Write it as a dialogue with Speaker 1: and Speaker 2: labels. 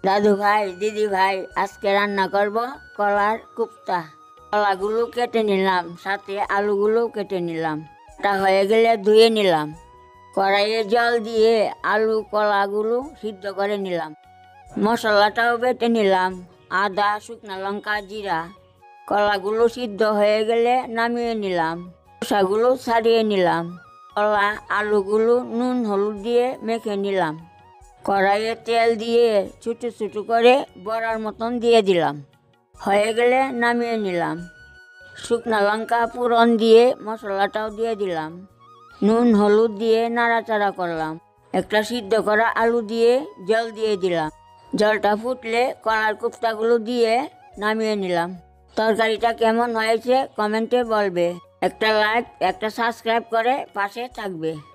Speaker 1: দাদু ভাই, দিদি ভাই, আজকে রান্না করব কলার কোপ্তা। কলাগুলো কেটে নিলাম, সাথে আলুগুলো কেটে নিলাম। তা হয়ে গেলে ধুয়ে নিলাম। কড়াইয়ে জল দিয়ে আলু কলাগুলো সিদ্ধ করে নিলাম। মশলাটাও বেটে নিলাম, আদা, শুকনো লঙ্কা, জিরা। কলাগুলো সিদ্ধ হয়ে গেলে নামিয়ে নিলাম। খোসাগুলো ছাড়িয়ে নিলাম। কলা আলুগুলো নুন হলুদ দিয়ে মেখে নিলাম। কড়াইয়ে তেল দিয়ে ছোটো ছোটো করে বড়ার মতন দিয়ে দিলাম। হয়ে গেলে নামিয়ে নিলাম। শুকনো লঙ্কা ফোড়ন দিয়ে মশলাটাও দিয়ে দিলাম। নুন হলুদ দিয়ে নাড়াচাড়া করলাম। একটা সিদ্ধ করা আলু দিয়ে জল দিয়ে দিলাম। জলটা ফুটলে কলার কোপ্তাগুলো দিয়ে নামিয়ে নিলাম। তরকারিটা কেমন হয়েছে কমেন্টে বলবে। একটা লাইক, একটা সাবস্ক্রাইব করে পাশে থাকবে।